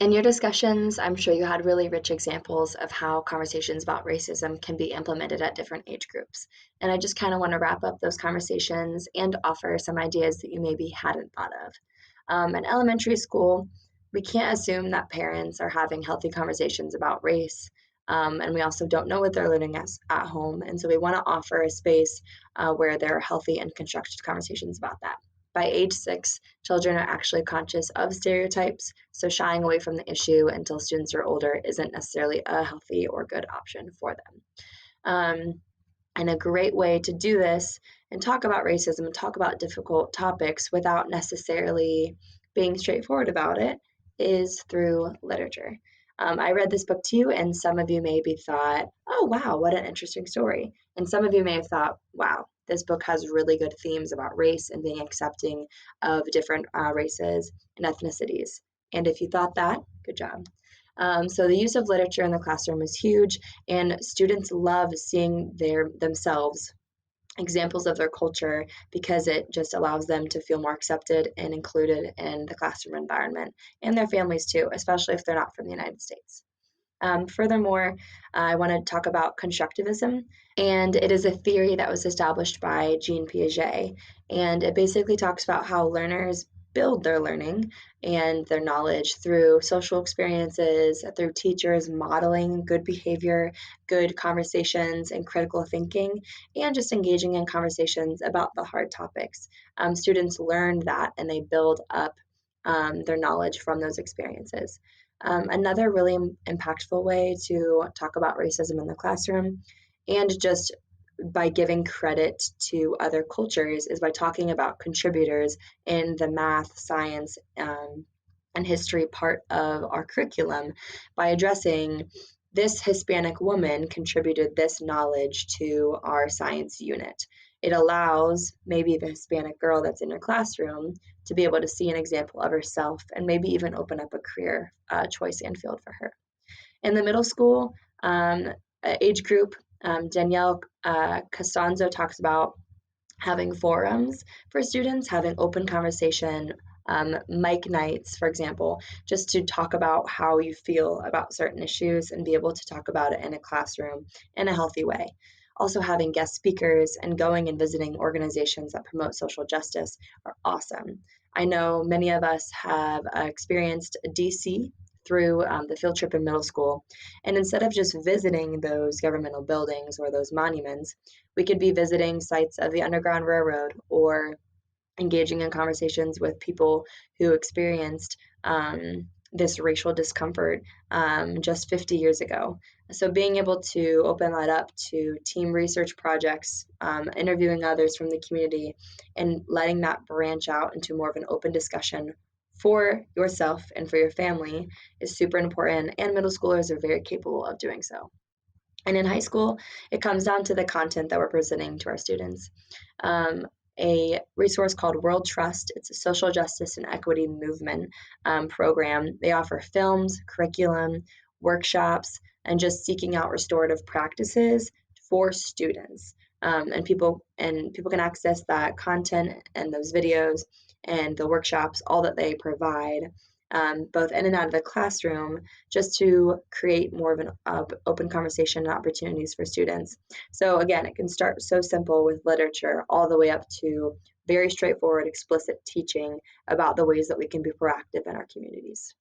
In your discussions, I'm sure you had really rich examples of how conversations about racism can be implemented at different age groups. And I just kind of want to wrap up those conversations and offer some ideas that you maybe hadn't thought of. In elementary school, we can't assume that parents are having healthy conversations about race. And we also don't know what they're learning at home. And so we want to offer a space where there are healthy and constructive conversations about that. By age 6, children are actually conscious of stereotypes, so shying away from the issue until students are older isn't necessarily a healthy or good option for them. Um, and a great way to do this and talk about racism and talk about difficult topics without necessarily being straightforward about it is through literature. I read this book to you, and some of you maybe thought, oh, wow, what an interesting story. And some of you may have thought, wow, this book has really good themes about race and being accepting of different races and ethnicities. And if you thought that, good job. So the use of literature in the classroom is huge, and students love seeing themselves examples of their culture because it just allows them to feel more accepted and included in the classroom environment and their families too, especially if they're not from the United States. Furthermore, I want to talk about constructivism, and it is a theory that was established by Jean Piaget. And it basically talks about how learners build their learning and their knowledge through social experiences, through teachers modeling good behavior, good conversations, and critical thinking, and just engaging in conversations about the hard topics. Students learn that and they build up their knowledge from those experiences. Another really impactful way to talk about racism in the classroom and just by giving credit to other cultures is by talking about contributors in the math, science, and history part of our curriculum by addressing this Hispanic woman contributed this knowledge to our science unit. It allows maybe the Hispanic girl that's in your classroom to be able to see an example of herself and maybe even open up a career choice and field for her. In the middle school age group, Danielle Costanzo talks about having forums for students, having open conversation, mic nights, for example, just to talk about how you feel about certain issues and be able to talk about it in a classroom in a healthy way. Also, having guest speakers and going and visiting organizations that promote social justice are awesome. I know many of us have experienced DC through the field trip in middle school. And instead of just visiting those governmental buildings or those monuments, we could be visiting sites of the Underground Railroad or engaging in conversations with people who experienced this racial discomfort just 50 years ago. So, being able to open that up to team research projects, interviewing others from the community, and letting that branch out into more of an open discussion for yourself and for your family is super important. And middle schoolers are very capable of doing so. And in high school, it comes down to the content that we're presenting to our students. Um, a resource called World Trust. It's a social justice and equity movement program. They offer films, curriculum, workshops, and just seeking out restorative practices for students. And people can access that content and those videos and the workshops, all that they provide, both in and out of the classroom, just to create more of an open conversation and opportunities for students. So again, it can start so simple with literature all the way up to very straightforward, explicit teaching about the ways that we can be proactive in our communities.